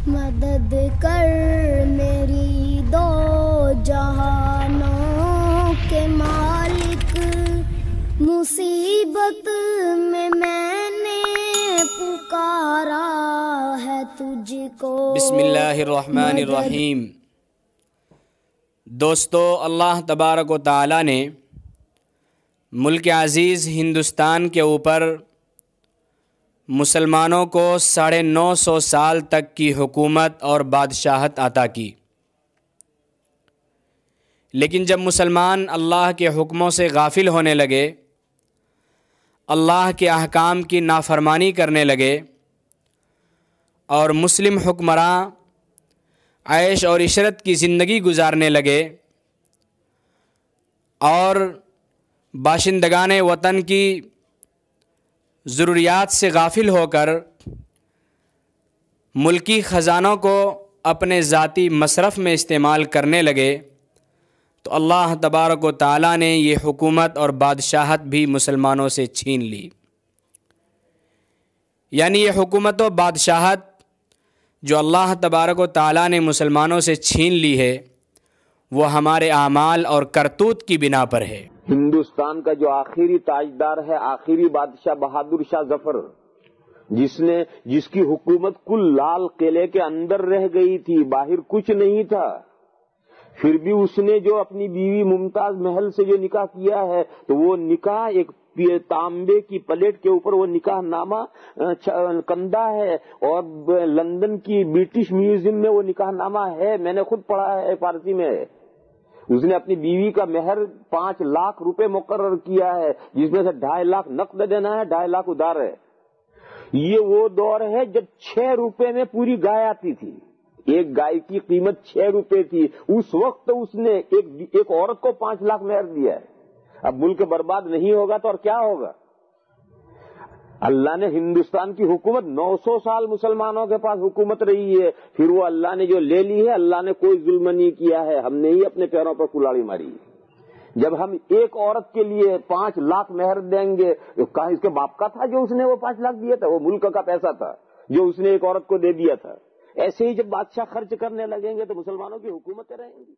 مدد کر میری دو جہانوں کے مالک، مصیبت میں نے پکارا ہے تجھ کو۔ بسم اللہ الرحمن الرحیم۔ دوستو، اللہ تبارک و تعالی نے ملک عزیز ہندوستان کے اوپر مسلمانوں کو 950 سال تک کی حکومت اور بادشاہت عطا کی، لیکن جب مسلمان اللہ کے حکموں سے غافل ہونے لگے، اللہ کے احکام کی نافرمانی کرنے لگے اور مسلم حکمراں عیش اور عشرت کی زندگی گزارنے لگے اور باشندگان وطن کی ضروریات سے غافل ہو کر ملکی خزانوں کو اپنے ذاتی مصرف میں استعمال کرنے لگے، تو اللہ تبارک و تعالیٰ نے یہ حکومت اور بادشاہت بھی مسلمانوں سے چھین لی۔ یعنی یہ حکومت و بادشاہت جو اللہ تبارک و تعالیٰ نے مسلمانوں سے چھین لی ہے، وہ ہمارے اعمال اور کرتوت کی بنا پر ہے۔ ہندوستان کا جو آخری تاجدار ہے، آخری بادشاہ بہادر شاہ ظفر، جس کی حکومت کل لال قلعے کے اندر رہ گئی تھی، باہر کچھ نہیں تھا، پھر بھی اس نے جو اپنی بیوی ممتاز محل سے جو نکاح کیا ہے، تو وہ نکاح ایک تانبے کی پلیٹ کے اوپر وہ نکاح نامہ کندہ ہے، اور لندن کی برٹش میوزیم میں وہ نکاح نامہ ہے، میں نے خود پڑھا ہے، فارسی میں ہے۔ اس نے اپنی بیوی کا مہر 5 لاکھ روپے مقرر کیا ہے، جس میں سے 2.5 لاکھ نقد دینا ہے، 2.5 لاکھ ادھار ہے۔ یہ وہ دور ہے جب 6 روپے میں پوری گائے آتی تھی، ایک گائے کی قیمت 6 روپے تھی، اس وقت اس نے ایک عورت کو 5 لاکھ مہر دیا ہے۔ اب ملک برباد نہیں ہوگا تو اور کیا ہوگا؟ اللہ نے ہندوستان کی حکومت 900 سال مسلمانوں کے پاس حکومت رہی ہے، پھر وہ اللہ نے جو لے لی ہے، اللہ نے کوئی ظلم نہیں کیا ہے، ہم نے ہی اپنے پیروں پر کلاڑی ماری ہے۔ جب ہم ایک عورت کے لیے 5 لاکھ مہر دیں گے، کہاں اس کے باپ کا تھا جو اس نے وہ 5 لاکھ دیا تھا؟ وہ ملک کا پیسہ تھا جو اس نے ایک عورت کو دے دیا تھا۔ ایسے ہی جب بادشاہ خرچ کرنے لگیں گے تو مسلمانوں کی حکومتیں رہیں گی۔